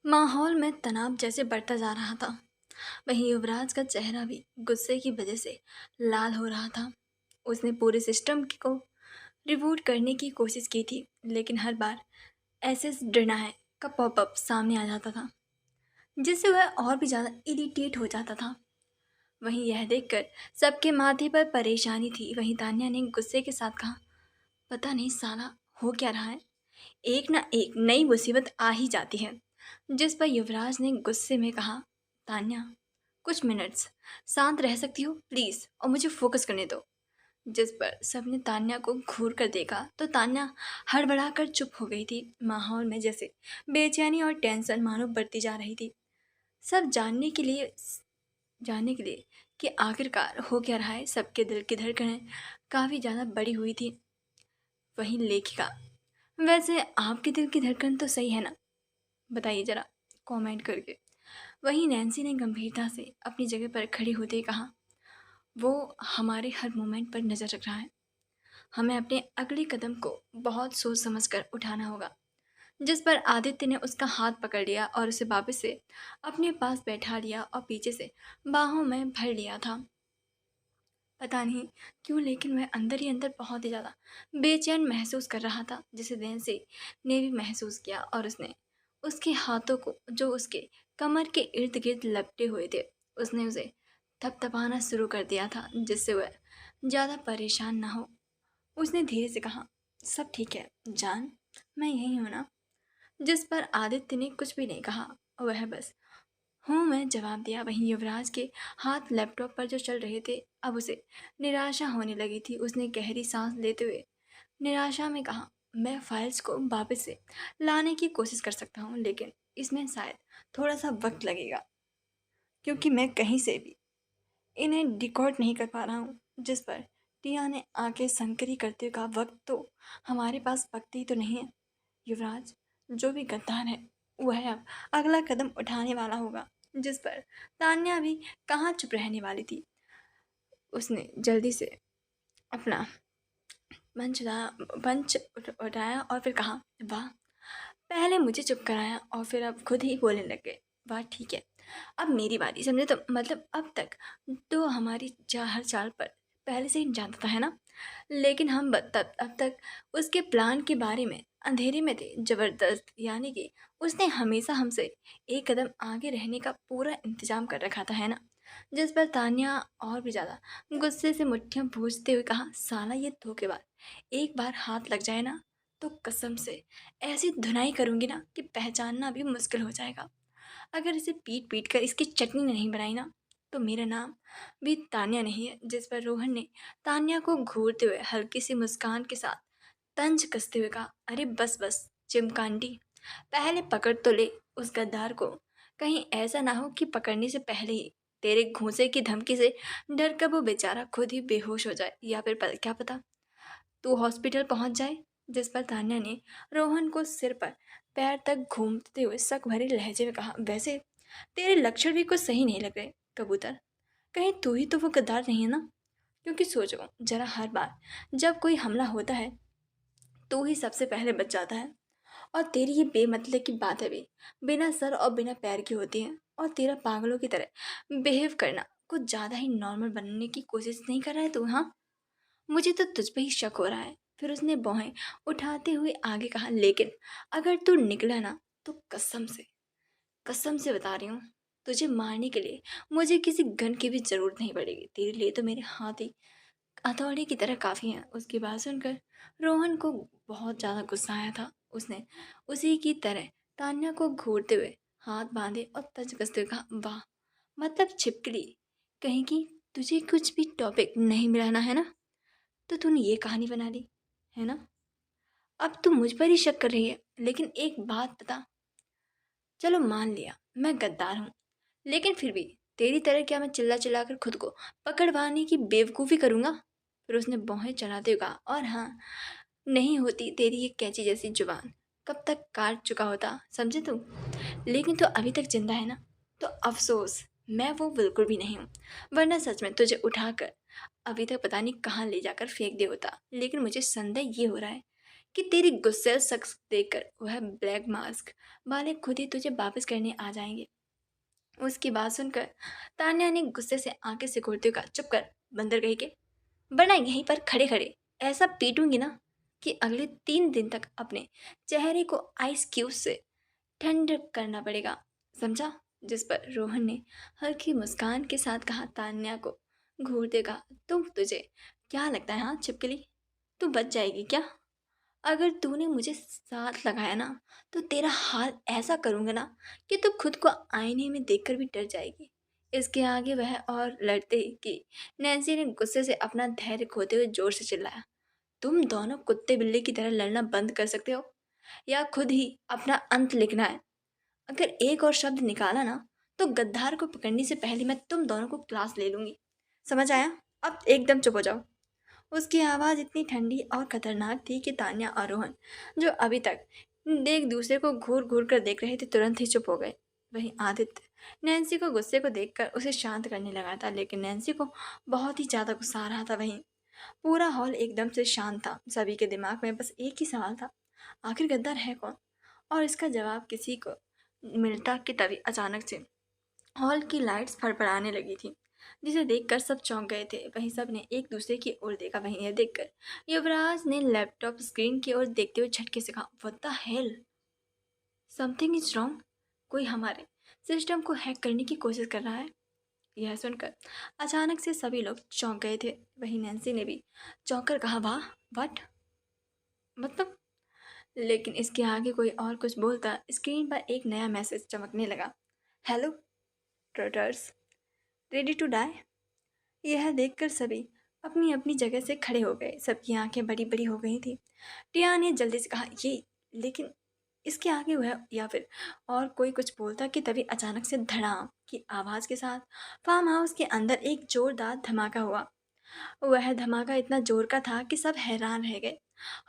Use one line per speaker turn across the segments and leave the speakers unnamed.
माहौल में तनाव जैसे बढ़ता जा रहा था। वहीं युवराज का चेहरा भी गुस्से की वजह से लाल हो रहा था। उसने पूरे सिस्टम को रिबूट करने की कोशिश की थी, लेकिन हर बार ऐसे डिनाय का पॉपअप सामने आ जाता था, जिससे वह और भी ज़्यादा इरिटेट हो जाता था। वहीं यह देखकर सबके माथे पर परेशानी थी। वहीं तान्या ने गुस्से के साथ कहा, पता नहीं साला हो क्या रहा है, एक ना एक नई मुसीबत आ ही जाती है। जिस पर युवराज ने गुस्से में कहा, तान्या कुछ मिनट्स शांत रह सकती हो प्लीज, और मुझे फोकस करने दो। जिस पर सबने तान्या को घूर कर देखा तो तान्या हड़बड़ा कर चुप हो गई थी। माहौल में जैसे बेचैनी और टेंशन मानो बढ़ती जा रही थी। सब जानने के लिए कि आखिरकार हो क्या रहा है। सबके दिल की धड़कनें काफ़ी ज़्यादा बड़ी हुई थी। वहीं लेखिका, वैसे आपके दिल की धड़कन तो सही है ना, बताइए ज़रा कमेंट करके। वहीं नैन्सी ने गंभीरता से अपनी जगह पर खड़ी होते ही कहा, वो हमारे हर मोमेंट पर नज़र रख रहा है। हमें अपने अगले कदम को बहुत सोच समझ कर उठाना होगा। जिस पर आदित्य ने उसका हाथ पकड़ लिया और उसे वापस से अपने पास बैठा लिया और पीछे से बाहों में भर लिया था। पता नहीं क्यों, लेकिन वह अंदर ही अंदर बहुत ही ज़्यादा बेचैन महसूस कर रहा था, जिसे नैन्सी ने भी महसूस किया। और उसने उसके हाथों को, जो उसके कमर के इर्द गिर्द लपटे हुए थे, उसने उसे थपथपाना शुरू कर दिया था, जिससे वह ज़्यादा परेशान ना हो। उसने धीरे से कहा, सब ठीक है जान, मैं यहीं हूं ना। जिस पर आदित्य ने कुछ भी नहीं कहा, वह बस हूँ मैं जवाब दिया। वहीं युवराज के हाथ लैपटॉप पर जो चल रहे थे, अब उसे निराशा होने लगी थी। उसने गहरी सांस लेते हुए निराशा में कहा, मैं फाइल्स को वापस से लाने की कोशिश कर सकता हूँ, लेकिन इसमें शायद थोड़ा सा वक्त लगेगा, क्योंकि मैं कहीं से भी इन्हें डिकोड नहीं कर पा रहा हूँ। जिस पर टिया ने आंखें संकरी करते हुए कहा, वक्त तो हमारे पास वक्त ही तो नहीं है युवराज। जो भी गद्दार है वह अब अगला कदम उठाने वाला होगा। जिस पर तान्या भी कहाँ चुप रहने वाली थी। उसने जल्दी से अपना उठाया और फिर कहा, वाह, पहले मुझे चुप कराया और फिर अब खुद ही बोलने लग गए। वाह ठीक है, अब मेरी बारी, समझे? तो मतलब अब तक तो हमारी हर चाल पर पहले से ही जानता था, है ना? लेकिन हम तब अब तक उसके प्लान के बारे में अंधेरे में थे। जबरदस्त, यानी कि उसने हमेशा हमसे एक कदम आगे रहने का पूरा इंतजाम कर रखा था, है ना? जिस पर तान्या और भी ज़्यादा गुस्से से मुट्ठियां भूंजते हुए कहा, साला ये धोखेबाज, एक बार हाथ लग जाए ना तो कसम से ऐसी धुनाई करूंगी ना कि पहचानना भी मुश्किल हो जाएगा। अगर इसे पीट पीट कर इसकी चटनी नहीं बनाई ना तो मेरा नाम भी तान्या नहीं है। जिस पर रोहन ने तान्या को घूरते हुए हल्की सी मुस्कान के साथ तंज कसते हुए कहा, अरे बस बस चिमकांडी, पहले पकड़ तो ले उस गद्दार को। कहीं ऐसा ना हो कि पकड़ने से पहले ही तेरे घूंसे की धमकी से डर कर वो बेचारा खुद ही बेहोश हो जाए, या फिर क्या पता तू हॉस्पिटल पहुंच जाए। जिस पर तान्या ने रोहन को सिर पर पैर तक घूमते हुए शक भरे लहजे में कहा, वैसे तेरे लक्षण भी कुछ सही नहीं लग रहे कबूतर, कहीं तू ही तो वो गद्दार नहीं है ना? क्योंकि सोचो जरा, हर बार जब कोई हमला होता है तू ही सबसे पहले बच जाता है, और तेरी ये बेमतलब की बात है भी बिना सर और बिना पैर की होती है। और तेरा पागलों की तरह बिहेव करना कुछ ज़्यादा ही नॉर्मल बनने की कोशिश नहीं कर रहा है तू? हाँ, मुझे तो तुझ पे ही शक हो रहा है। फिर उसने बाहें उठाते हुए आगे कहा, लेकिन अगर तू निकला ना तो कसम से बता रही हूँ, तुझे मारने के लिए मुझे किसी गन की भी जरूरत नहीं पड़ेगी। तेरे लिए तो मेरे हाथ ही हथौड़े की तरह काफ़ी हैं। उसकी बात सुनकर रोहन को बहुत ज़्यादा गुस्सा आया था। उसने उसी की तरह तान्या को घूरते हुए हाथ बांधे और तज कसते हुए कहा, वाह, मतलब छिपकली कहीं की, तुझे कुछ भी टॉपिक नहीं मिलाना है ना, तो तूने ये कहानी बना ली है ना? अब तू मुझ पर ही शक कर रही है, लेकिन एक बात बता, चलो मान लिया मैं गद्दार हूँ, लेकिन फिर भी तेरी तरह क्या मैं चिल्ला चिल्ला कर खुद को पकड़वाने की बेवकूफ़ी करूँगा? फिर उसने भौहें चढ़ाते हुए कहा, और हाँ, नहीं होती तेरी ये कैंची जैसी जुबान कब तक काट चुका होता, समझे तू? लेकिन तू अभी तक जिंदा है ना, तो अफसोस मैं वो बिल्कुल भी नहीं हूँ, वरना सच में तुझे उठाकर अभी तक पता नहीं कहाँ ले जाकर फेंक दे होता। लेकिन मुझे संदेह ये हो रहा है कि तेरी गुस्से शख्स देखकर वह ब्लैक मास्क वाले खुद ही तुझे वापस करने आ जाएंगे। उसकी बात सुनकर तान्या ने गुस्से से आंखें सिकोड़ते हुए कहा, चुप कर बंदर कहीं के, वरना यहीं पर खड़े खड़े ऐसा पीटूंगी ना कि अगले 3 दिन तक अपने चेहरे को आइस क्यूब से ठंड करना पड़ेगा, समझा? जिस पर रोहन ने हल्की मुस्कान के साथ कहा, तान्या को घूरते कहा, तुझे क्या लगता है हाँ छिपकली, तू बच जाएगी क्या? अगर तूने मुझे साथ लगाया ना तो तेरा हाल ऐसा करूंगा ना कि तू खुद को आईने में देखकर भी डर जाएगी। इसके आगे वह और लड़ते ही कि नैन्सी ने गुस्से से अपना धैर्य खोते हुए जोर से चिल्लाया, तुम दोनों कुत्ते बिल्ली की तरह लड़ना बंद कर सकते हो या खुद ही अपना अंत लिखना है? अगर एक और शब्द निकाला ना तो गद्दार को पकड़ने से पहले मैं तुम दोनों को क्लास ले लूंगी, समझ आया? अब एकदम चुप हो जाओ। उसकी आवाज़ इतनी ठंडी और खतरनाक थी कि तान्या और रोहन, जो अभी तक एक दूसरे को घूर घूर कर देख रहे थे, तुरंत ही चुप हो गए। वहीं आदित्य नैन्सी को गुस्से को देखकर उसे शांत करने लगा था, लेकिन नैन्सी को बहुत ही ज़्यादा गुस्सा आ रहा था। वहीं पूरा हॉल एकदम से शांत था। सभी के दिमाग में बस एक ही सवाल था, आखिर गद्दार है कौन? और इसका जवाब किसी को मिलता कि तभी अचानक से हॉल की लाइट्स फड़फड़ाने लगी थी, जिसे देखकर सब चौंक गए थे। वहीं सब ने एक दूसरे की ओर देखा। वहीं यह देखकर युवराज ने लैपटॉप स्क्रीन की ओर देखते हुए झटके से कहा, what the hell, something is wrong, कोई हमारे सिस्टम को हैक करने की कोशिश कर रहा है। यह सुनकर अचानक से सभी लोग चौंक गए थे। वहीं नैन्सी ने भी चौंक कर कहा, वाह, व्हाट, मतलब? लेकिन इसके आगे कोई और कुछ बोलता स्क्रीन पर एक नया मैसेज चमकने लगा, हेलो ट्रोटर्स, रेडी टू डाई। यह देखकर सभी अपनी अपनी जगह से खड़े हो गए। सबकी आंखें बड़ी बड़ी हो गई थी। टिया ने जल्दी से कहा, ये, लेकिन इसके आगे वह या फिर और कोई कुछ बोलता कि तभी अचानक से धड़ाम की आवाज़ के साथ फार्म हाउस के अंदर एक जोरदार धमाका हुआ। वह धमाका इतना जोर का था कि सब हैरान रह गए।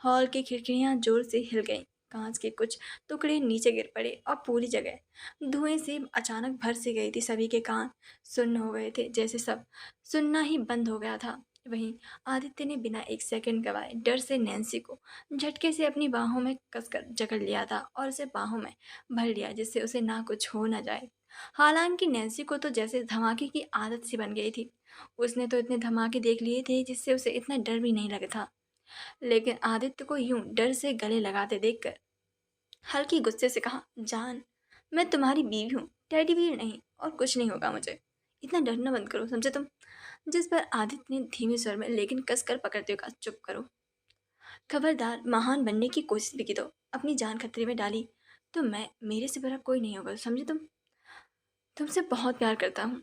हॉल की खिड़कियां जोर से हिल गईं, कांच के कुछ टुकड़े नीचे गिर पड़े और पूरी जगह धुएं से अचानक भर सी गई थी। सभी के कान सुन्न हो गए थे, जैसे सब सुनना ही बंद हो गया था। वहीं आदित्य ने बिना एक सेकंड गवाए डर से नैन्सी को झटके से अपनी बाहों में कसकर जकड़ लिया था और उसे बाहों में भर लिया, जिससे उसे ना कुछ हो ना जाए। हालांकि नैन्सी को तो जैसे धमाके की आदत सी बन गई थी। उसने तो इतने धमाके देख लिए थे जिससे उसे इतना डर भी नहीं लगा था। लेकिन आदित्य को यूं डर से गले लगाते देखकर हल्की गुस्से से कहा, जान, मैं तुम्हारी बीवी हूँ, टेडी बियर नहीं, और कुछ नहीं होगा मुझे। इतना डरना बंद करो, समझे तुम? जिस पर आदित्य ने धीमे स्वर में लेकिन कसकर पकड़ते हुए कहा, चुप करो, खबरदार महान बनने की कोशिश भी की तो अपनी जान खतरे में डाली तो मैं, मेरे से बड़ा कोई नहीं होगा, समझे तुम? तुमसे बहुत प्यार करता हूँ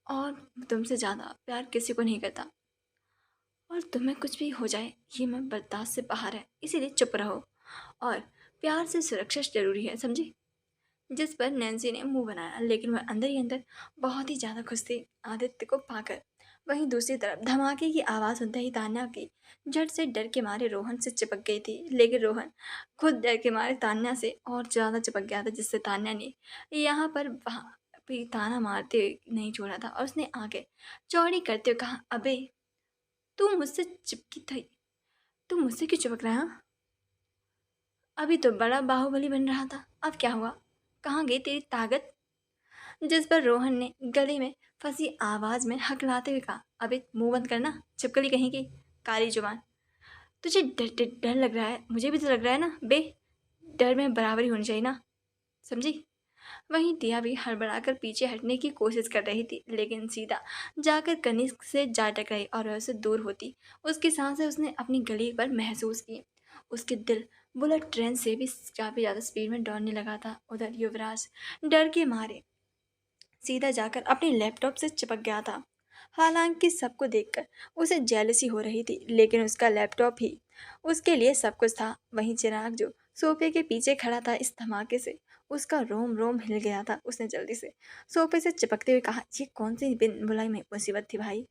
और तुमसे ज़्यादा प्यार किसी को नहीं करता, और तुम्हें कुछ भी हो जाए ये मैं बर्दाश्त से बाहर है, इसीलिए चुप रहो और प्यार से सुरक्षा जरूरी है, समझी? जिस पर नैन्सी ने मुंह बनाया, लेकिन वह अंदर ही अंदर बहुत ही ज़्यादा खुश थी आदित्य को पाकर। वहीं दूसरी तरफ धमाके की आवाज़ सुनते ही तान्या की झट से डर के मारे रोहन से चिपक गई थी, लेकिन रोहन खुद डर के मारे तान्या से और ज़्यादा चिपक गया था, जिससे तान्या ने यहाँ पर वहाँ भी ताना मारते हुए नहीं छोड़ा था और उसने आगे चौड़ी करते हुए कहा, अबे तू मुझसे चिपकी थी, तू मुझसे क्यों चिपक रहा है हाँ? अभी तो बड़ा बाहुबली बन रहा था, अब क्या हुआ, कहाँ गई तेरी ताकत? जिस पर रोहन ने गले में फंसी आवाज में हकलाते हुए कहा, अबे मुंह बंद करना छिपकली कहीं की, काली जुबान। तुझे डर डर डर लग रहा है, मुझे भी तो लग रहा है ना बे, डर में बराबरी होनी चाहिए ना, समझी? वहीं टिया भी हड़बड़ाकर पीछे हटने की कोशिश कर रही थी, लेकिन सीधा जाकर कनिष्क से जा टकराई और वह उससे दूर होती उसकी सांसें उसने अपनी गली पर महसूस की। उसके दिल बुलेट ट्रेन से भी काफी ज्यादा स्पीड में दौड़ने लगा था। उधर युवराज डर के मारे सीधा जाकर अपने लैपटॉप से चिपक गया था। हालांकि सबको देखकर उसे जेलसी हो रही थी, लेकिन उसका लैपटॉप ही उसके लिए सब कुछ था। वहीं चिराग जो सोफे के पीछे खड़ा था, इस धमाके से उसका रोम रोम हिल गया था। उसने जल्दी से सोफे से चिपकते हुए कहा, ये कौन सी बिन बुलाई में मुसीबत थी भाई?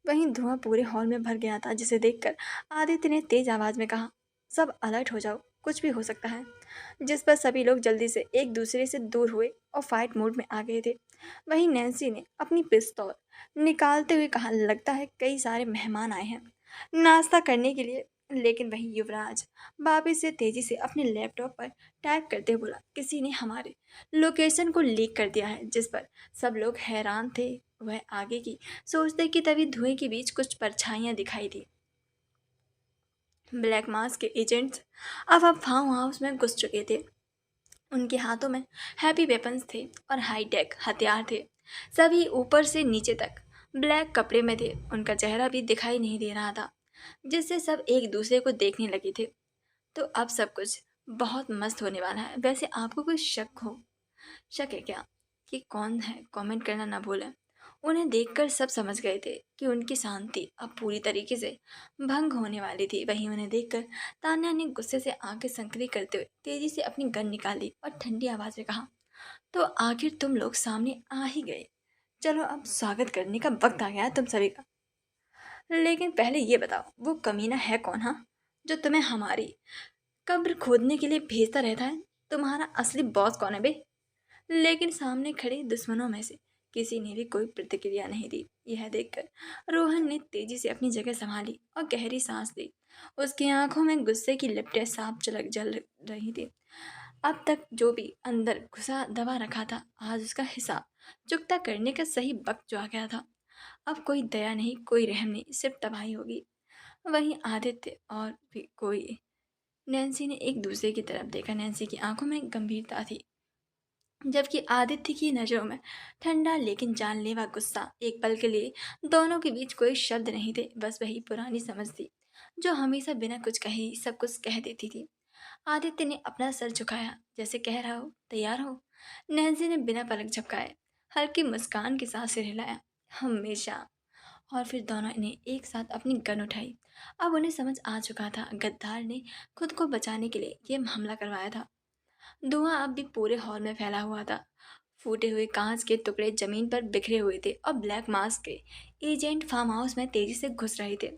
वहीं धुआं पूरे हॉल में भर गया था, जिसे देखकर आदित्य ने तेज आवाज में कहा, सब अलर्ट हो जाओ, कुछ भी हो सकता है। जिस पर सभी लोग जल्दी से एक दूसरे से दूर हुए और फाइट मोड में आ गए थे। वहीं नैन्सी ने अपनी पिस्तौल निकालते हुए कहा, लगता है कई सारे मेहमान आए हैं नाश्ता करने के लिए, लेकिन वहीं युवराज वापिस से तेजी से अपने लैपटॉप पर टाइप करते हुए बोला, किसी ने हमारे लोकेशन को लीक कर दिया है। जिस पर सब लोग हैरान थे। वह आगे की सोचते कि तभी धुएं के बीच कुछ परछाइयां दिखाई दी। ब्लैक मास के एजेंट्स अब फार्म हाउस में घुस चुके थे। उनके हाथों में हैवी वेपन्स थे और हाईटेक हथियार थे। सभी ऊपर से नीचे तक ब्लैक कपड़े में थे। उनका चेहरा भी दिखाई नहीं दे रहा था, जिससे सब एक दूसरे को देखने लगे थे। तो अब सब कुछ बहुत मस्त होने वाला है। वैसे आपको कोई शक है क्या कि कौन है? कमेंट करना ना भूलें। उन्हें देखकर सब समझ गए थे कि उनकी शांति अब पूरी तरीके से भंग होने वाली थी। वहीं उन्हें देखकर तान्या ने गुस्से से आंखें संकरी करते हुए तेजी से अपनी गन निकाली और ठंडी आवाज में कहा, तो आखिर तुम लोग सामने आ ही गए। चलो अब स्वागत करने का वक्त आ गया है तुम सभी का। लेकिन पहले ये बताओ, वो कमीना है कौन? हाँ, जो तुम्हें हमारी कब्र खोदने के लिए भेजता रहता है। तुम्हारा असली बॉस कौन है बे? लेकिन सामने खड़े दुश्मनों में से किसी ने भी कोई प्रतिक्रिया नहीं दी। यह देखकर रोहन ने तेजी से अपनी जगह संभाली और गहरी सांस ली। उसकी आंखों में गुस्से की लिपटें साफ चलक जल रही थी। अब तक जो भी अंदर घुसा दबा रखा था, आज उसका हिसाब चुकता करने का सही वक्त जो आ गया था। अब कोई दया नहीं, कोई रहम नहीं, सिर्फ तबाही होगी। वहीं आदित्य और भी कोई नैन्सी ने एक दूसरे की तरफ देखा। नैन्सी की आंखों में गंभीरता थी, जबकि आदित्य की नज़रों में ठंडा लेकिन जानलेवा गुस्सा। एक पल के लिए दोनों के बीच कोई शब्द नहीं थे, बस वही पुरानी समझ थी जो हमेशा बिना कुछ कहे ही सब कुछ कह देती थी। आदित्य ने अपना सर झुकाया, जैसे कह रहा हो, तैयार हो? नैन्सी ने बिना पलक झपकाए हल्की मुस्कान के साथ सिर हिलाया, हमेशा। और फिर दोनों ने एक साथ अपनी गन उठाई। अब उन्हें समझ आ चुका था, गद्दार ने खुद को बचाने के लिए यह हमला करवाया था। धुआं अब भी पूरे हॉल में फैला हुआ था। फूटे हुए कांच के टुकड़े जमीन पर बिखरे हुए थे और ब्लैक मास्क के एजेंट फार्म हाउस में तेजी से घुस रहे थे।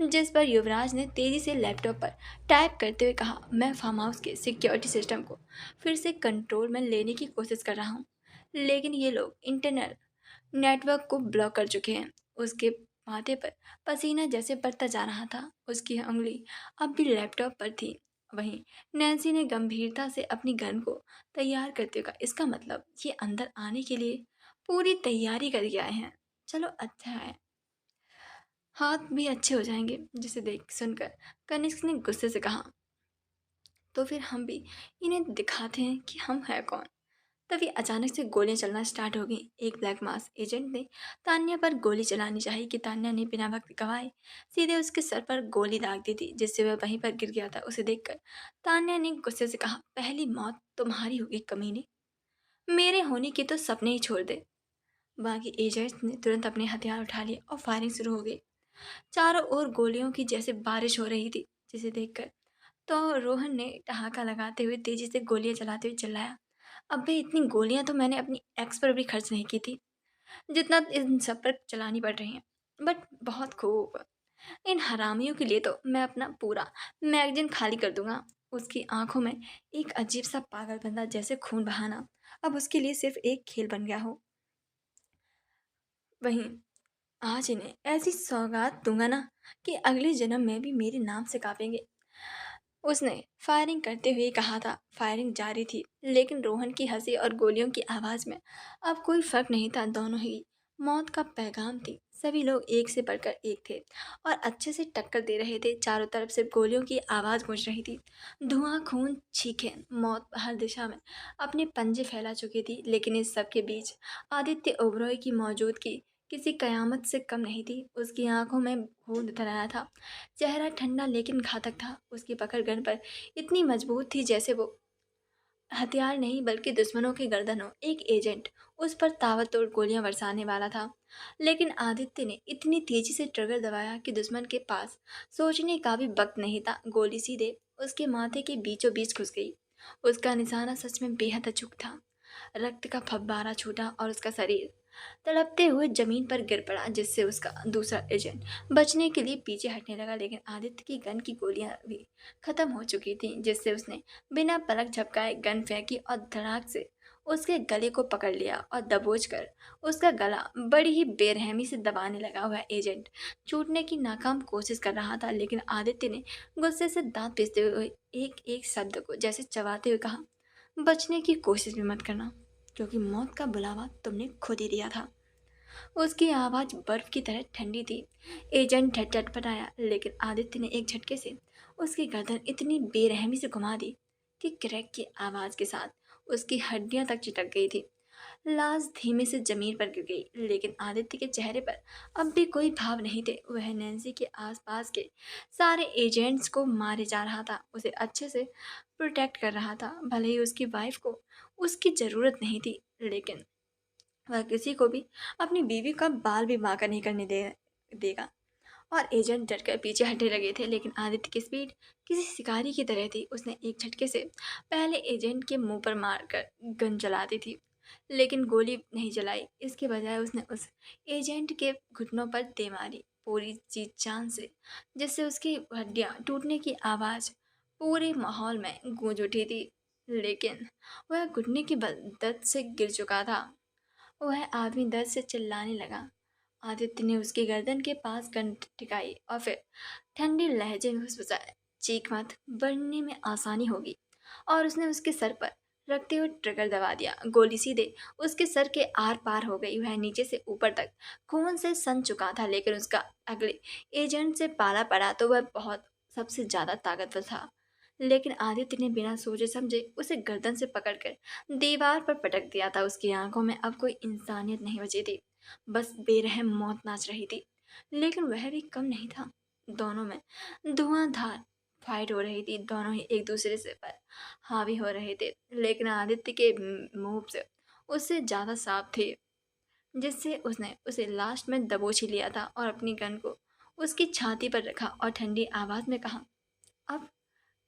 जिस पर युवराज ने तेजी से लैपटॉप पर टाइप करते हुए कहा, मैं फार्म हाउस के सिक्योरिटी सिस्टम को फिर से कंट्रोल में लेने की कोशिश कर रहा हूँ, लेकिन ये लोग इंटरनल नेटवर्क को ब्लॉक कर चुके हैं। उसके माथे पर पसीना जैसे बरता जा रहा था। उसकी उंगली अब भी लैपटॉप पर थी। वहीं नैन्सी ने गंभीरता से अपनी गन को तैयार करते हुए कहा, इसका मतलब ये अंदर आने के लिए पूरी तैयारी करके आए हैं। चलो अच्छा है, हाथ भी अच्छे हो जाएंगे। जिसे देख सुनकर कनिष्क ने गुस्से से कहा, तो फिर हम भी इन्हें दिखाते हैं कि हम हैं कौन। तभी अचानक से गोलियां चलना स्टार्ट हो गई। एक ब्लैक मास एजेंट ने तान्या पर गोली चलानी चाहिए कि तान्या ने बिना वक्त गवाए सीधे उसके सर पर गोली दाग दी थी, जिससे वह वहीं पर गिर गया था। उसे देखकर तान्या ने गुस्से से कहा, पहली मौत तुम्हारी होगी कमीने, मेरे होने के तो सपने ही छोड़ दे। बाकी एजेंट्स ने तुरंत अपने हथियार उठा लिए और फायरिंग शुरू हो गई। चारों ओर गोलियों की जैसे बारिश हो रही थी, जिसे देखकर तो रोहन ने ठहाका लगाते हुए तेजी से गोलियां चलाते हुए चिल्लाया, अबे इतनी गोलियां तो मैंने अपनी एक्स पर भी खर्च नहीं की थी, जितना इन सब पर चलानी पड़ रही हैं। बट बहुत खूब, इन हरामियों के लिए तो मैं अपना पूरा मैगजीन खाली कर दूंगा। उसकी आंखों में एक अजीब सा पागल बंदा जैसे खून बहाना अब उसके लिए सिर्फ एक खेल बन गया हो। वहीं आज इन्हें ऐसी सौगात दूंगा ना कि अगले जन्म में भी मेरे नाम से कांपेंगे। उसने फायरिंग करते हुए कहा था। फायरिंग जारी थी, लेकिन रोहन की हंसी और गोलियों की आवाज़ में अब कोई फर्क नहीं था। दोनों ही मौत का पैगाम थी। सभी लोग एक से बढ़कर एक थे और अच्छे से टक्कर दे रहे थे। चारों तरफ से गोलियों की आवाज़ गूंज रही थी। धुआं, खून, चीखें, मौत हर दिशा में अपने पंजे फैला चुकी थी। लेकिन इस सब के बीच आदित्य ओबरॉय की मौजूदगी किसी कयामत से कम नहीं थी। उसकी आंखों में खून उतर आया था। चेहरा ठंडा लेकिन घातक था। उसकी पकड़ गन पर इतनी मजबूत थी जैसे वो हथियार नहीं बल्कि दुश्मनों की गर्दन हो। एक एजेंट उस पर ताबड़तोड़ गोलियां बरसाने वाला था, लेकिन आदित्य ने इतनी तेजी से ट्रिगर दबाया कि दुश्मन के पास सोचने का भी वक्त नहीं था। गोली सीधे उसके माथे के बीचों बीच घुस गई। उसका निशाना सच में बेहद अचूक था। रक्त का फव्वारा छूटा और उसका शरीर तड़पते हुए जमीन पर गिर पड़ा, जिससे उसका दूसरा एजेंट बचने के लिए पीछे हटने लगा। लेकिन आदित्य की गन की गोलियां भी खत्म हो चुकी थीं, जिससे उसने बिना पलक झपकाए गन फेंकी और धड़ाक से उसके गले को पकड़ लिया और दबोचकर उसका गला बड़ी ही बेरहमी से दबाने लगा। हुआ एजेंट छूटने की नाकाम कोशिश कर रहा था, लेकिन आदित्य ने गुस्से से दांत पीसते हुए एक एक शब्द को जैसे चबाते हुए कहा, बचने की कोशिश भी मत करना, क्योंकि मौत का बुलावा तुमने खुद ही दिया था। उसकी आवाज बर्फ की तरह ठंडी थी। एजेंट चटपटाया, लेकिन आदित्य ने एक झटके से उसकी गर्दन इतनी बेरहमी से घुमा दी कि क्रैक की आवाज के साथ उसकी हड्डियां तक चिटक गई थी। लाश धीमे से जमीन पर गिर गई, लेकिन आदित्य के चेहरे पर अब भी कोई भाव नहीं थे। वह नैन्सी के आसपास के सारे एजेंट्स को मारे जा रहा था, उसे अच्छे से प्रोटेक्ट कर रहा था। भले ही उसकी वाइफ को उसकी ज़रूरत नहीं थी, लेकिन वह किसी को भी अपनी बीवी का बाल भी बांका नहीं करने देगा। और एजेंट डरकर पीछे हटने लगे थे, लेकिन आदित्य की स्पीड किसी शिकारी की तरह थी। उसने एक झटके से पहले एजेंट के मुंह पर मारकर गन चला दी थी, लेकिन गोली नहीं चलाई। इसके बजाय उसने उस एजेंट के घुटनों पर दे मारी, पूरी जी जान से, जिससे उसकी हड्डियां टूटने की आवाज़ पूरे माहौल में गूंज उठी थी। लेकिन वह घुटने की दर्द से गिर चुका था। वह आदमी दर्द से चिल्लाने लगा। आदित्य ने उसकी गर्दन के पास गन टिकाई और फिर ठंडे लहजे में फुसफुसाया, चीख मत, बढ़ने में आसानी होगी। और उसने उसके सर पर रखते हुए ट्रिगर दबा दिया। गोली सीधे उसके सर के आर पार हो गई। वह नीचे से ऊपर तक खून से सन चुका था, लेकिन उसका अगले एजेंट से पाला पड़ा तो वह बहुत सबसे ज्यादा ताकतवर था। लेकिन आदित्य ने बिना सोचे समझे उसे गर्दन से पकड़कर दीवार पर पटक दिया था। उसकी आंखों में अब कोई इंसानियत नहीं बची थी, बस बेरहम मौत नाच रही थी। लेकिन वह भी कम नहीं था। दोनों में धुआंधार फाइट हो रही थी, दोनों ही एक दूसरे से पर हावी हो रहे थे, लेकिन आदित्य के मुंह से उससे ज्यादा साफ थे, जिससे उसने उसे लास्ट में दबोच ही लिया था और अपनी गन को उसकी छाती पर रखा और ठंडी आवाज में कहा, अब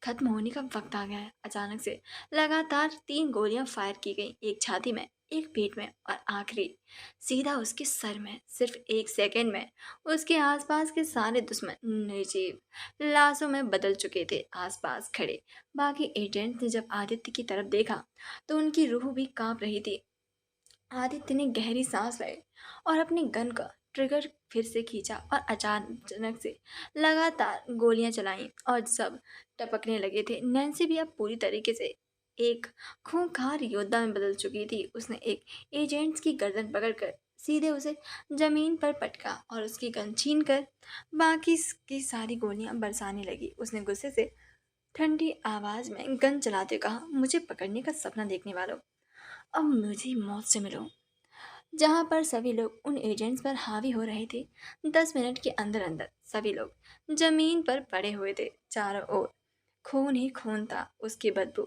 खत्म होने का वक्त आ गया है। अचानक से लगातार 3 गोलियां फायर की गईं, एक छाती में, एक पेट में और आखिरी सीधा उसके सर में। सिर्फ 1 सेकंड में उसके आसपास के सारे दुश्मन निर्जीव लाशों में बदल चुके थे। आसपास खड़े बाकी एजेंट ने जब आदित्य की तरफ देखा तो उनकी रूह भी कांप रही थी। आदित्य ने गहरी सांस ली और अपनी गन का ट्रिगर फिर से खींचा और अचानक से लगातार गोलियां चलाईं और सब टपकने लगे थे। नैन्सी भी अब पूरी तरीके से एक खूंखार योद्धा में बदल चुकी थी। उसने एक एजेंट्स की गर्दन पकड़कर सीधे उसे जमीन पर पटका और उसकी गन छीन कर बाकी की सारी गोलियां बरसाने लगी। उसने गुस्से से ठंडी आवाज में गन चलाते हुए कहा, मुझे पकड़ने का सपना देखने वालों, अब मुझे मौत से मिलो। जहां पर सभी लोग उन एजेंट्स पर हावी हो रहे थे, 10 मिनट के अंदर अंदर सभी लोग जमीन पर पड़े हुए थे। चारों ओर खून ही खून था। उसकी बदबू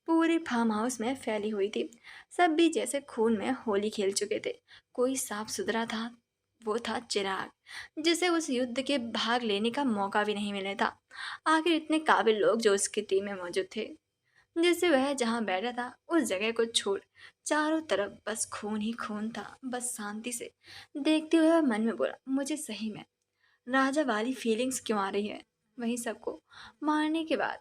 पूरे फार्म हाउस में फैली हुई थी। सब भी जैसे खून में होली खेल चुके थे। कोई साफ सुथरा था, वो था चिराग, जिसे उस युद्ध के भाग लेने का मौका भी नहीं मिला था। आखिर इतने काबिल लोग जो उसकी टीम में मौजूद थे, जिससे वह जहां बैठा था उस जगह को छोड़ चारों तरफ बस खून ही खून था। बस शांति से देखते हुए वह मन में बोला, मुझे सही में राजा वाली फीलिंग्स क्यों आ रही है। वहीं सबको मारने के बाद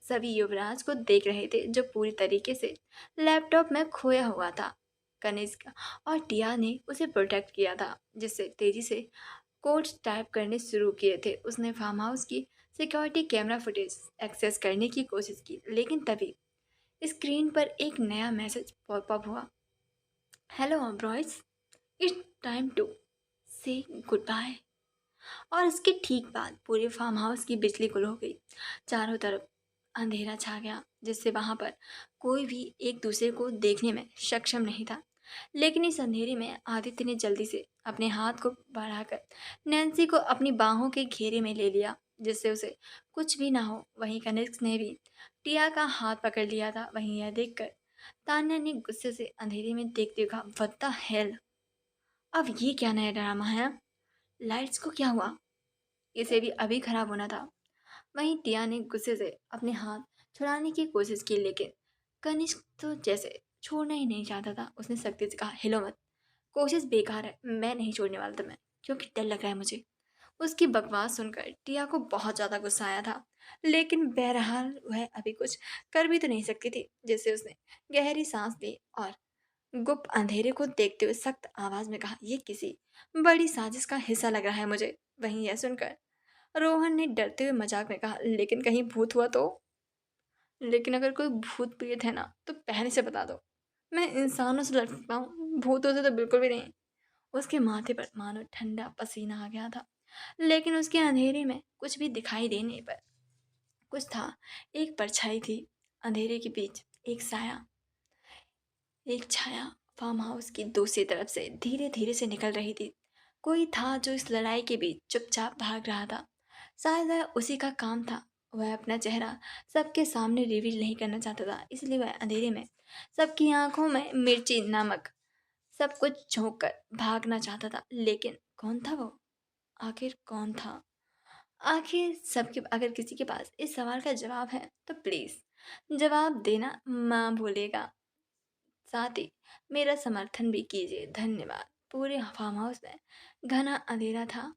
सभी युवराज को देख रहे थे, जो पूरी तरीके से लैपटॉप में खोया हुआ था। कनिष्क और टिया ने उसे प्रोटेक्ट किया था, जिससे तेजी से कोड्स टाइप करने शुरू किए थे। उसने फार्म हाउस की सिक्योरिटी कैमरा फुटेज एक्सेस करने की कोशिश की, लेकिन तभी स्क्रीन पर एक नया मैसेज पॉपअप हुआ, हेलो एम्ब्रॉयज, it's time to say goodbye. और इसके ठीक बाद पूरे फार्म हाउस की बिजली गुल हो गई। चारों तरफ अंधेरा छा गया, जिससे वहां पर कोई भी एक दूसरे को देखने में सक्षम नहीं था। लेकिन इस अंधेरे में आदित्य ने जल्दी से अपने हाथ को बढ़ाकर नैन्सी को अपनी बाहों के घेरे में ले लिया, जिससे उसे कुछ भी ना हो। वहीं कनिष्क ने भी टिया का हाथ पकड़ लिया था। वहीं यह देखकर तान्या ने गुस्से से अंधेरे में देखते हुए कहा, व्हाट द हेल, अब ये क्या नया ड्रामा है। लाइट्स को क्या हुआ, इसे भी अभी खराब होना था। वहीं टिया ने गुस्से से अपने हाथ छुड़ाने की कोशिश की, लेकिन कनिष्क तो जैसे छोड़ना ही नहीं चाहता था। उसने सख्ती से कहा, हिलो मत, कोशिश बेकार है, मैं नहीं छोड़ने वाला तुम्हें, क्योंकि डर लग रहा है मुझे। उसकी बकवास सुनकर टिया को बहुत ज़्यादा गुस्सा आया था, लेकिन बहरहाल वह अभी कुछ कर भी तो नहीं सकती थी। जैसे उसने गहरी सांस ली और गुप्त अंधेरे को देखते हुए सख्त आवाज में कहा, ये किसी बड़ी साजिश का हिस्सा लग रहा है मुझे। वहीं यह सुनकर रोहन ने डरते हुए मजाक में कहा, लेकिन कहीं भूत हुआ तो? लेकिन अगर कोई भूत प्रेत है ना तो पहले से बता दो, मैं इंसानों से लड़ सकता हूँ, भूतों से तो बिल्कुल भी नहीं। उसके माथे पर मानो ठंडा पसीना आ गया था, लेकिन उसके अंधेरे में कुछ भी दिखाई देने पर कुछ था। एक परछाई थी अंधेरे के बीच, एक साया, एक छाया फार्म हाउस की दूसरी तरफ से धीरे धीरे से निकल रही थी। कोई था जो इस लड़ाई के बीच चुपचाप भाग रहा था। शायद वह उसी का काम था। वह अपना चेहरा सबके सामने रिवील नहीं करना चाहता था, इसलिए वह अंधेरे में सबकी आंखों में मिर्ची नमक सब कुछ झोंक कर भागना चाहता था। लेकिन कौन था वो? आखिर कौन था? आखिर सबके अगर किसी के पास इस सवाल का जवाब है तो प्लीज जवाब देना माँ भूलेगा। साथ ही मेरा समर्थन भी कीजिए, धन्यवाद। पूरे फार्म हाउस में घना अंधेरा था,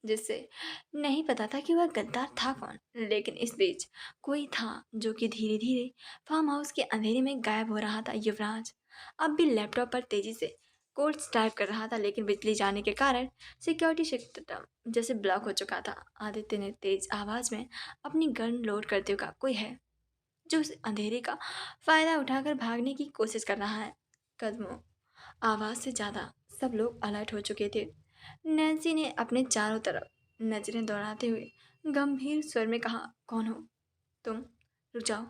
जिससे नहीं पता था कि वह गद्दार था कौन। लेकिन इस बीच कोई था जो कि धीरे धीरे फार्म हाउस के अंधेरे में गायब हो रहा था। युवराज अब भी लैपटॉप पर तेजी से कोड्स टाइप कर रहा था, लेकिन बिजली जाने के कारण सिक्योरिटी सिस्टम जैसे ब्लॉक हो चुका था। आदित्य ने तेज आवाज में अपनी गन लोड करते हुए कहा, कोई है जो उस अंधेरे का फायदा उठाकर भागने की कोशिश कर रहा है। कदमों आवाज से ज्यादा सब लोग अलर्ट हो चुके थे। नैन्सी ने अपने चारों तरफ नजरें दौड़ाते हुए गंभीर स्वर में कहा, कौन हो तुम? रुक जाओ,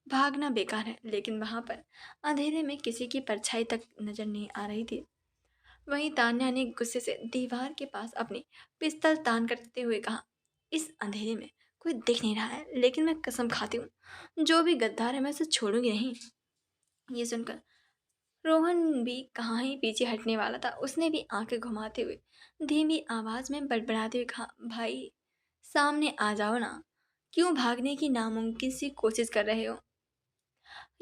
भागना बेकार है। लेकिन वहां पर अंधेरे में किसी की परछाई तक नजर नहीं आ रही थी। वहीं तान्या ने गुस्से से दीवार के पास अपनी पिस्तल तान करते हुए कहा, इस अंधेरे में कोई दिख नहीं रहा है, लेकिन मैं कसम खाती हूँ जो भी गद्दार है मैं उसे छोड़ूंगी नहीं। ये सुनकर रोहन भी कहाँ ही पीछे हटने वाला था। उसने भी आंखें घुमाते हुए धीमी आवाज में बड़बड़ाते हुए कहा, भाई सामने आ जाओ ना, क्यों भागने की नामुमकिन सी कोशिश कर रहे हो?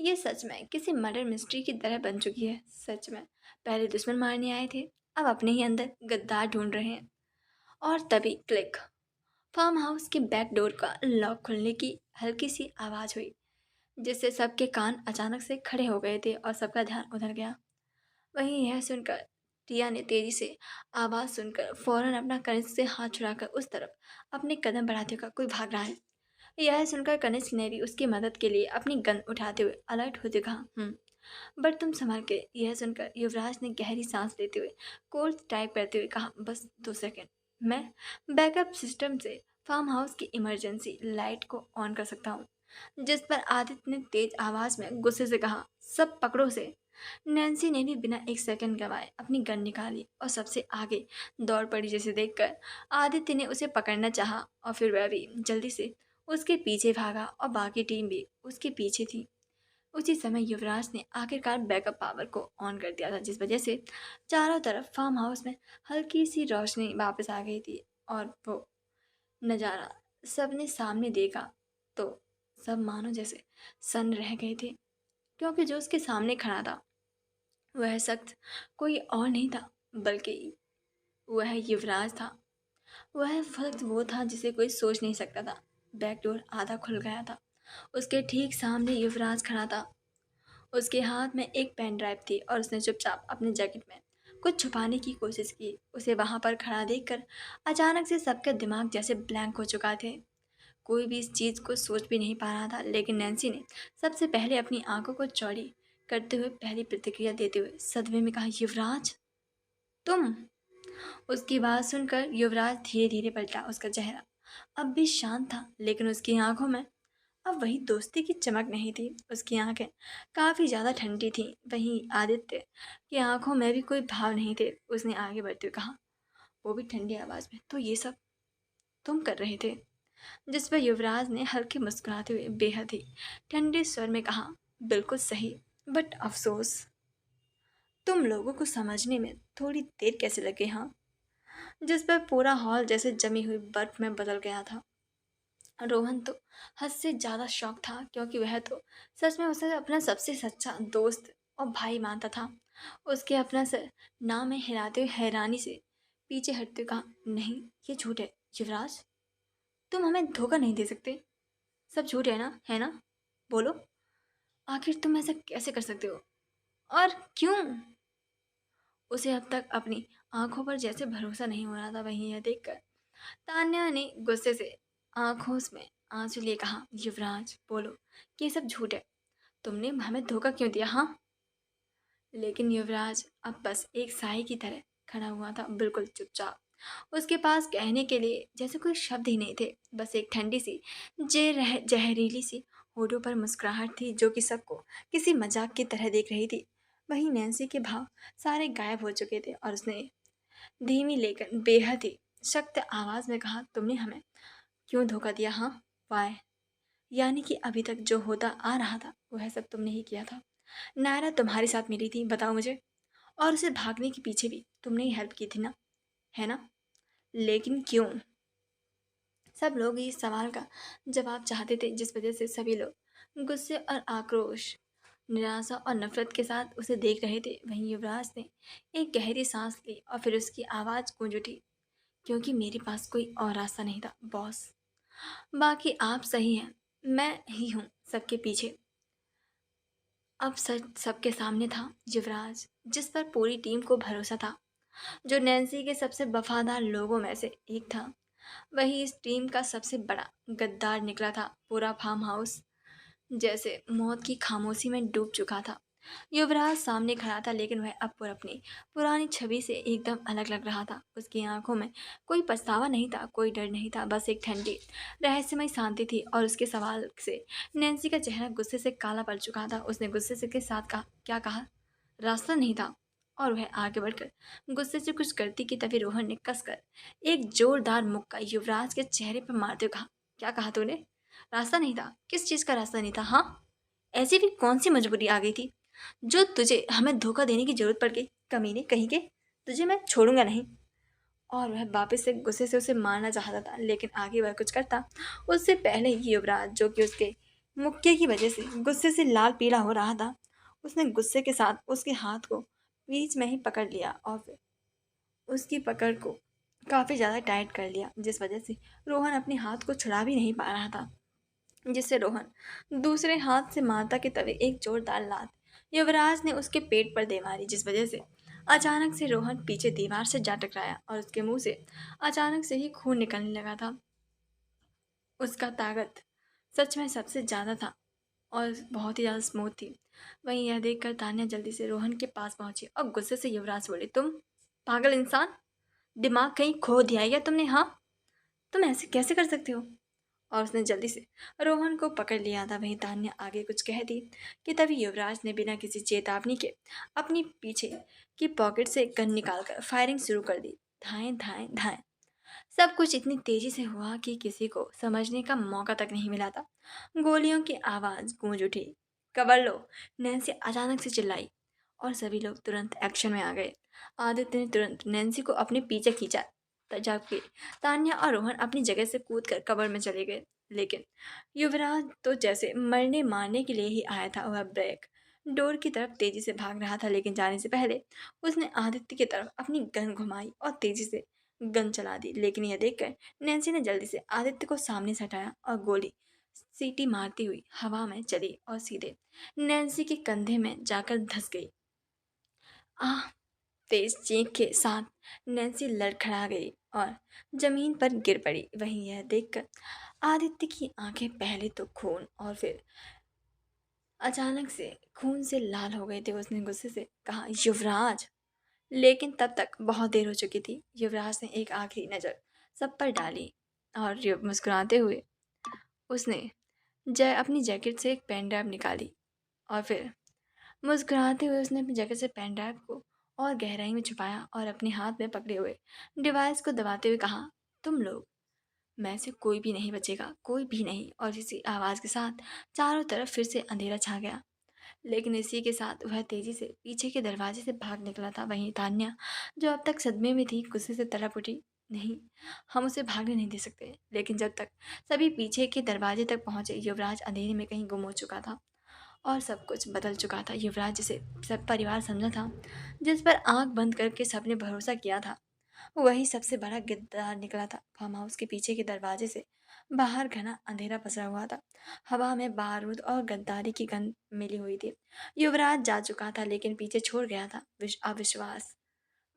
ये सच में किसी मर्डर मिस्ट्री की तरह बन चुकी है। सच में पहले दुश्मन मारने आए थे, अब अपने ही अंदर गद्दार ढूंढ रहे हैं। और तभी क्लिक, फार्म हाउस के बैक डोर का लॉक खुलने की हल्की सी आवाज हुई, जिससे सबके कान अचानक से खड़े हो गए थे और सबका ध्यान उधर गया। वहीं यह सुनकर टिया ने तेजी से आवाज सुनकर फौरन अपना कनिष्क से हाथ छुड़ाकर उस तरफ अपने कदम बढ़ाते हुए कहा, कोई भाग रहा है। यह सुनकर कनिष्क ने भी उसकी मदद के लिए अपनी गन उठाते हुए अलर्ट होते कहा, बट तुम संभल के। यह सुनकर युवराज ने गहरी सांस लेते हुए कोर्स टाइप करते हुए कहा, बस 2 सेकंड, मैं बैकअप सिस्टम से फार्म हाउस की इमरजेंसी लाइट को ऑन कर सकता हूँ। जिस पर आदित्य ने तेज आवाज में गुस्से से कहा, सब पकड़ो से। नैन्सी ने भी बिना एक सेकंड गंवाए अपनी गन निकाली और सबसे आगे दौड़ पड़ी, जिसे देखकर आदित्य ने उसे पकड़ना चाहा और फिर वह भी जल्दी से उसके पीछे भागा और बाकी टीम भी उसके पीछे थी। उसी समय युवराज ने आखिरकार बैकअप पावर को ऑन कर दिया था, जिस वजह से चारों तरफ फार्म हाउस में हल्की सी रोशनी वापस आ गई थी। और वो नज़ारा सबने सामने देखा तो सब मानो जैसे सन्न रह गए थे, क्योंकि जो उसके सामने खड़ा था वह शख्स कोई और नहीं था, बल्कि वह युवराज था। वह वक्त वो था जिसे कोई सोच नहीं सकता था। बैकडोर आधा खुल गया था, उसके ठीक सामने युवराज खड़ा था। उसके हाथ में एक पेन ड्राइव थी और उसने चुपचाप अपने जैकेट में कुछ छुपाने की कोशिश की। उसे वहां पर खड़ा देखकर अचानक से सबका दिमाग जैसे ब्लैंक हो चुका थे। कोई भी इस चीज़ को सोच भी नहीं पा रहा था। लेकिन नैन्सी ने सबसे पहले अपनी आंखों को चौड़ी करते हुए पहली प्रतिक्रिया देते हुए सदमे में कहा, युवराज तुम? उसकी बात सुनकर युवराज धीरे धीरे पलटा। उसका चेहरा अब भी शांत था, लेकिन उसकी आंखों में अब वही दोस्ती की चमक नहीं थी। उसकी आंखें काफी ज्यादा ठंडी थीं। वहीं आदित्य की आंखों में भी कोई भाव नहीं थे। उसने आगे बढ़ते हुए कहा, वो भी ठंडी आवाज में, तो ये सब तुम कर रहे थे? जिस पर युवराज ने हल्के मुस्कुराते हुए बेहद ही ठंडे स्वर में कहा, बिल्कुल सही, बट अफसोस तुम लोगों को समझने में थोड़ी देर कैसे लगे, हाँ? जिस पर पूरा हॉल जैसे जमी हुई बर्फ में बदल गया था। रोहन तो हद से ज्यादा शौक था, क्योंकि वह तो सच में उसे अपना सबसे सच्चा दोस्त और भाई मानता था। उसके अपना सर नाम में हिलाते हुए हैरानी से पीछे हटते हुए कहा, नहीं ये झूठ है युवराज, तुम हमें धोखा नहीं दे सकते। सब झूठ है ना, है ना? बोलो, आखिर तुम ऐसा कैसे कर सकते हो? और क्यों? उसे अब तक अपनी आंखों पर जैसे भरोसा नहीं हो रहा था। वहीं यह देखकर तान्या ने गुस्से से आंखों में आंसू लिए कहा, युवराज बोलो कि ये सब झूठ है। तुमने हमें धोखा क्यों दिया? हाँ। लेकिन युवराज अब बस एक साई की तरह खड़ा हुआ था, बिल्कुल चुपचाप। उसके पास कहने के लिए जैसे कोई शब्द ही नहीं थे, बस एक ठंडी सी जहरीली सी होठों पर मुस्कुराहट थी जो कि सबको किसी मजाक की तरह देख रही थी। वहीं नैन्सी के भाव सारे गायब हो चुके थे और उसने धीमी लेकर बेहद ही सख्त आवाज में कहा, तुमने हमें क्यों धोखा दिया? हाँ, वाय? यानी कि अभी तक जो होता आ रहा था वह सब तुमने ही किया था। नायरा तुम्हारे साथ मिली थी, बताओ मुझे। और उसे भागने के पीछे भी तुमने ही हेल्प की थी ना, है ना? लेकिन क्यों? सब लोग इस सवाल का जवाब चाहते थे, जिस वजह से सभी लोग गुस्से और आक्रोश, निराशा और नफरत के साथ उसे देख रहे थे। वहीं युवराज ने एक गहरी सांस ली और फिर उसकी आवाज़ गूंज उठी, क्योंकि मेरे पास कोई और रास्ता नहीं था बॉस। बाकी आप सही हैं, मैं ही हूँ सबके पीछे। अब सच सबके सामने था। युवराज, जिस पर पूरी टीम को भरोसा था, जो नैन्सी के सबसे वफादार लोगों में से एक था, वही इस टीम का सबसे बड़ा गद्दार निकला था। पूरा फार्म हाउस जैसे मौत की खामोशी में डूब चुका था। युवराज सामने खड़ा था, लेकिन वह अब पर अपनी पुरानी छवि से एकदम अलग लग रहा था। उसकी आंखों में कोई पछतावा नहीं था, कोई डर नहीं था, बस एक ठंडी रहस्यमय शांति थी। और उसके सवाल से नैन्सी का चेहरा गुस्से से काला पड़ चुका था। उसने गुस्से से के साथ कहा, क्या कहा? रास्ता नहीं था? और वह आगे बढ़कर गुस्से से कुछ करती कि तभी रोहन ने कसकर एक जोरदार मुक्का युवराज के चेहरे पर मारते हुए कहा, क्या कहा तूने? रास्ता नहीं था? किस चीज का रास्ता नहीं था? हाँ, ऐसी भी कौन सी मजबूरी आ गई थी जो तुझे हमें धोखा देने की जरूरत पड़ गई? कमीने कहीं के, तुझे मैं छोड़ूंगा नहीं। और वह वापस से गुस्से से उसे मारना चाहता था, लेकिन आगे वह कुछ करता उससे पहले ही युवराज, जो कि उसके मुक्के की वजह से गुस्से से लाल पीला हो रहा था, उसने गुस्से के साथ उसके हाथ को बीच में ही पकड़ लिया और फिर उसकी पकड़ को काफ़ी ज़्यादा टाइट कर लिया, जिस वजह से रोहन अपने हाथ को छुड़ा भी नहीं पा रहा था, जिससे रोहन दूसरे हाथ से मारता के तवे एक जोरदार लात युवराज ने उसके पेट पर दे मारी, जिस वजह से अचानक से रोहन पीछे दीवार से जा टकराया और उसके मुंह से अचानक से ही खून निकलने लगा था। उसका ताकत सच में सबसे ज़्यादा था और बहुत ही ज़्यादा स्मूथ थी। वहीं यह देखकर तान्या जल्दी से रोहन के पास पहुंची और गुस्से से युवराज बोले, तुम पागल इंसान, दिमाग कहीं खो दिया है क्या तुमने? हाँ, तुम ऐसे कैसे कर सकते हो? और उसने जल्दी से रोहन को पकड़ लिया था। वहीं तान्या आगे कुछ कह दी कि तभी युवराज ने बिना किसी चेतावनी के अपनी पीछे की पॉकेट से गन निकालकर फायरिंग शुरू कर दी। धाएं धाएं धाएं, सब कुछ इतनी तेजी से हुआ कि किसी को समझने का मौका तक नहीं मिला था। गोलियों की आवाज गूंज उठी। कवर लो, नैन्सी अचानक से चिल्लाई और सभी लोग तुरंत एक्शन में आ गए। आदित्य ने तुरंत नैन्सी को अपने पीछे खींचा, जबकि तान्या और रोहन अपनी जगह से कूदकर कवर में चले गए। लेकिन युवराज तो जैसे मरने मारने के लिए ही आया था। वह ब्रेक डोर की तरफ तेजी से भाग रहा था, लेकिन जाने से पहले उसने आदित्य की तरफ अपनी गन घुमाई और तेजी से गन चला दी। लेकिन यह देखकर नैन्सी ने जल्दी से आदित्य को सामने से हटाया और गोली सीटी मारती हुई हवा में चली और सीधे नैन्सी के कंधे में जाकर धंस गई। आह! तेज चीख के साथ नैन्सी लड़खड़ा गई और जमीन पर गिर पड़ी। वहीं यह देखकर आदित्य की आंखें पहले तो खून और फिर अचानक से खून से लाल हो गए थे। उसने गुस्से से कहा, युवराज। लेकिन तब तक बहुत देर हो चुकी थी। युवराज ने एक आखिरी नज़र सब पर डाली और मुस्कुराते हुए उसने जय अपनी जैकेट से एक पेन ड्राइव निकाली और फिर मुस्कुराते हुए उसने अपनी जैकेट से पेन ड्राइव को और गहराई में छुपाया और अपने हाथ में पकड़े हुए डिवाइस को दबाते हुए कहा, तुम लोग में से कोई भी नहीं बचेगा, कोई भी नहीं। और इसी आवाज़ के साथ चारों तरफ फिर से अंधेरा छा गया। लेकिन इसी के साथ वह तेजी से पीछे के दरवाजे से भाग निकला था। वहीं तान्या, जो अब तक सदमे में थी, गुस्से से तड़प उठी, नहीं, हम उसे भागने नहीं दे सकते। लेकिन जब तक सभी पीछे के दरवाजे तक पहुंचे, युवराज अंधेरे में कहीं गुम हो चुका था और सब कुछ बदल चुका था। युवराज जिसे सब परिवार समझा था, जिस पर आंख बंद करके सबने भरोसा किया था, वही सबसे बड़ा गिरदार निकला था। फार्म हाउस के पीछे के दरवाजे से बाहर घना अंधेरा पसरा हुआ था। हवा में बारूद और गद्दारी की गंध मिली हुई थी। युवराज जा चुका था, लेकिन पीछे छोड़ गया था अविश्वास,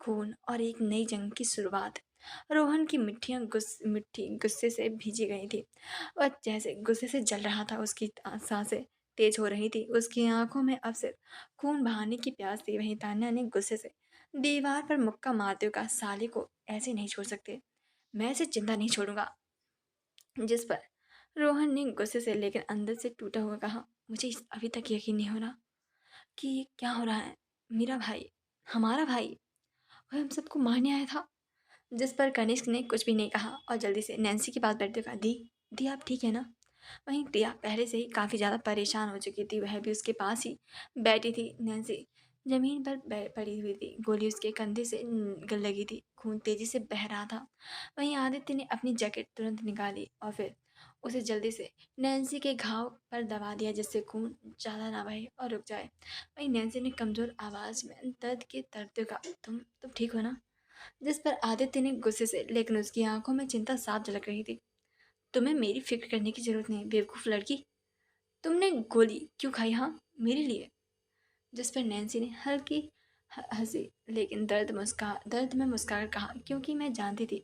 खून और एक नई जंग की शुरुआत। रोहन की मिट्टी गुस्से से भीजी गई थी और जैसे गुस्से से जल रहा था। उसकी सांसें तेज हो रही थी, उसकी आंखों में अब सिर्फ खून बहाने की प्यास थी। वहीं तान्या ने गुस्से से दीवार पर मुक्का मारते हुए कहा, साले को ऐसे नहीं छोड़ सकते, मैं इसे जिंदा नहीं छोड़ूंगा। जिस पर रोहन ने गुस्से से लेकर अंदर से टूटा हुआ कहा, मुझे अभी तक यकीन नहीं हो रहा कि ये क्या हो रहा है। मेरा भाई, हमारा भाई, वह हम सबको मारने आया था। जिस पर कनिष्क ने कुछ भी नहीं कहा और जल्दी से नैन्सी के पास बैठते कहा, दी दी आप ठीक है ना। वहीं टिया पहले से ही काफ़ी ज़्यादा परेशान हो चुकी थी, वह भी उसके पास ही बैठी थी। नैन्सी जमीन पर पड़ी हुई थी, गोली उसके कंधे से गल लगी थी, खून तेजी से बह रहा था। वहीं आदित्य ने अपनी जैकेट तुरंत निकाली और फिर उसे जल्दी से नैन्सी के घाव पर दबा दिया, जिससे खून ज़्यादा ना बहे और रुक जाए। वहीं नैन्सी ने कमज़ोर आवाज़ में दर्द के तरते कहा, तुम ठीक हो ना। जिस पर आदित्य ने गुस्से से, लेकिन उसकी आंखों में चिंता साफ झलक रही थी, तुम्हें मेरी फिक्र करने की जरूरत नहीं बेवकूफ़ लड़की। तुमने गोली क्यों खाई, हाँ, मेरे लिए। जिस पर नैन्सी ने हल्की हंसी, लेकिन दर्द में मुस्कुराकर कहा, क्योंकि मैं जानती थी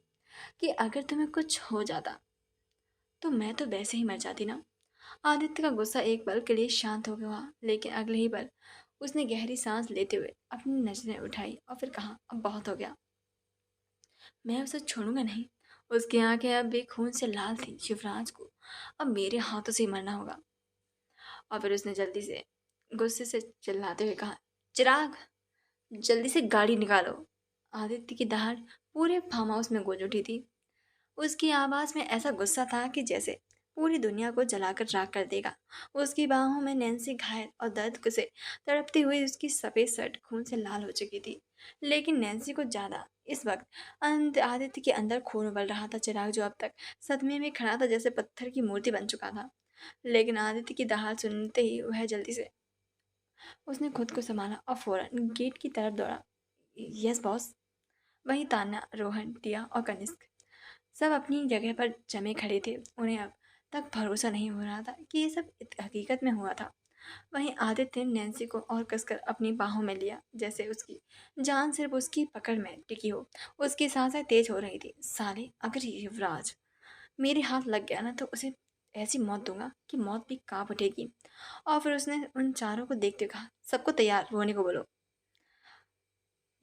कि अगर तुम्हें कुछ हो जाता तो मैं तो वैसे ही मर जाती ना। आदित्य का गुस्सा एक पल के लिए शांत हो गया, लेकिन अगले ही पल उसने गहरी सांस लेते हुए अपनी नजरें उठाई और फिर कहा, अब बहुत हो गया, मैं उसे छोड़ूंगा नहीं। उसकी आंखें अब भी खून से लाल थी। शिवराज को अब मेरे हाथों से ही मरना होगा। और फिर उसने जल्दी से गुस्से से चिल्लाते हुए कहा, चिराग, जल्दी से गाड़ी निकालो। आदित्य की दहाड़ पूरे फार्म हाउस में गूंज उठी थी। उसकी आवाज में ऐसा गुस्सा था कि जैसे पूरी दुनिया को जलाकर राख कर देगा। उसकी बाहों में नैन्सी घायल और दर्द से तड़पती हुई, उसकी सफ़ेद शर्ट खून से लाल हो चुकी थी। लेकिन नैन्सी को ज़्यादा इस वक्त आदित्य के अंदर खून उबल रहा था। चिराग, जो अब तक सदमे में खड़ा था, जैसे पत्थर की मूर्ति बन चुका था। लेकिन आदित्य की दहाड़ सुनते ही वह जल्दी से उसने खुद को संभाला और फौरन गेट की तरफ दौड़ा। Yes boss. वहीं तान्या, रोहन, टिया और कनिष्क सब अपनी जगह पर जमे खड़े थे। उन्हें अब तक भरोसा नहीं हो रहा था कि ये सब हकीकत में हुआ था। वहीं आदित्य ने नैन्सी को और कसकर अपनी बाहों में लिया, जैसे उसकी जान सिर्फ उसकी पकड़ में टिकी हो। उसकी सांसें तेज हो रही थी। साले, अगर युवराज मेरे हाथ लग गया ना तो उसे ऐसी मौत दूंगा कि मौत भी कांप उठेगी। और फिर उसने उन चारों को देखते हुए कहा, सबको तैयार होने को बोलो,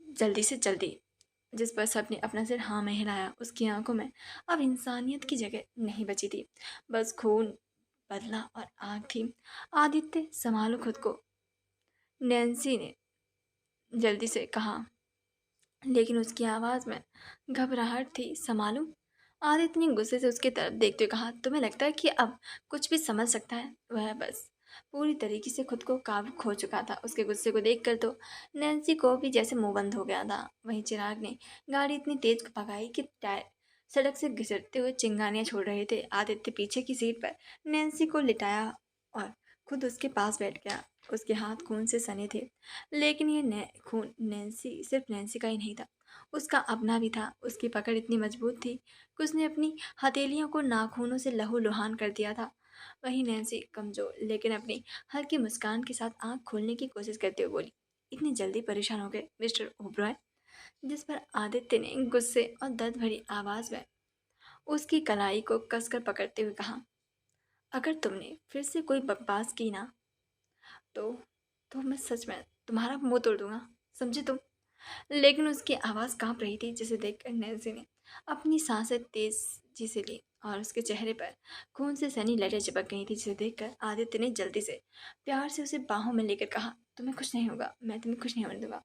जल्दी से जल्दी। जिस पर सबने अपना सिर हाँ में हिलाया। उसकी आंखों में अब इंसानियत की जगह नहीं बची थी, बस खून, बदला और आग थी। आदित्य, संभालो खुद को, नैन्सी ने जल्दी से कहा, लेकिन उसकी आवाज़ में घबराहट थी। संभालूं? आदित्य ने गुस्से से उसकी तरफ देखते हुए कहा, तुम्हें लगता है कि अब कुछ भी समझ सकता है। वह बस पूरी तरीके से खुद को काबू खो चुका था। उसके गुस्से को देखकर तो नैन्सी को भी जैसे मुंह बंद हो गया था। वहीं चिराग ने गाड़ी इतनी तेज भगाई कि टायर सड़क से घिसटते हुए चिंगारियां छोड़ रहे थे। आदित्य पीछे की सीट पर नैन्सी को लिटाया और खुद उसके पास बैठ गया। उसके हाथ खून से सने थे, लेकिन ये खून नैन्सी, सिर्फ नैन्सी का ही नहीं था, उसका अपना भी था। उसकी पकड़ इतनी मजबूत थी कि उसने अपनी हथेलियों को नाखूनों से लहूलुहान कर दिया था। वहीं नैन्सी कमजोर लेकिन अपनी हल्की मुस्कान के साथ आंख खोलने की कोशिश करते हुए बोली, इतनी जल्दी परेशान हो गए मिस्टर ओब्रॉय। जिस पर आदित्य ने गुस्से और दर्द भरी आवाज में उसकी कलाई को कसकर पकड़ते हुए कहा, अगर तुमने फिर से कोई बकवास की ना तो मैं सच में तुम्हारा मुंह तोड़ दूंगा, समझे तुम। लेकिन उसकी आवाज़ कांप रही थी, जिसे देखकर नैन्सी ने अपनी सांसें तेजी से ली और उसके चेहरे पर खून से सनी लहरें चिपक गई थी, जिसे देखकर आदित्य ने जल्दी से प्यार से उसे बाहों में लेकर कहा, तुम्हें कुछ नहीं होगा, मैं तुम्हें कुछ नहीं होने दूंगा।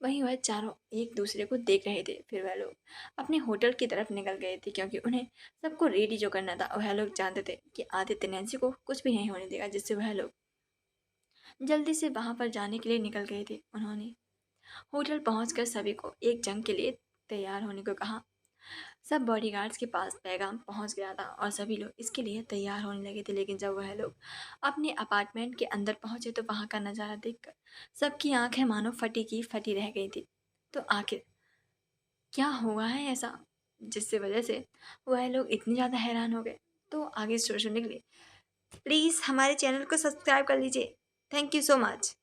वहीं वह चारों एक दूसरे को देख रहे थे। फिर वह लोग अपने होटल की तरफ निकल गए थे, क्योंकि उन्हें सबको रेडी जो करना था। वह लोग जानते थे कि आदित्य नैन्सी को कुछ भी नहीं होने देगा, जिससे वह लोग जल्दी से वहां पर जाने के लिए निकल गए थे। उन्होंने होटल पहुंचकर सभी को एक जंग के लिए तैयार होने को कहा। सब बॉडीगार्ड्स के पास पैगाम पहुंच गया था और सभी लोग इसके लिए तैयार होने लगे थे। लेकिन जब वह लोग अपने अपार्टमेंट के अंदर पहुंचे तो वहां का नज़ारा देखकर सबकी आंखें मानो फटी की फटी रह गई थी। तो आखिर क्या हुआ है ऐसा जिससे वजह से वह लोग इतने ज़्यादा हैरान हो गए। तो आगे स्टोरी सुनने के लिए प्लीज़ हमारे चैनल को सब्सक्राइब कर लीजिए। Thank you so much.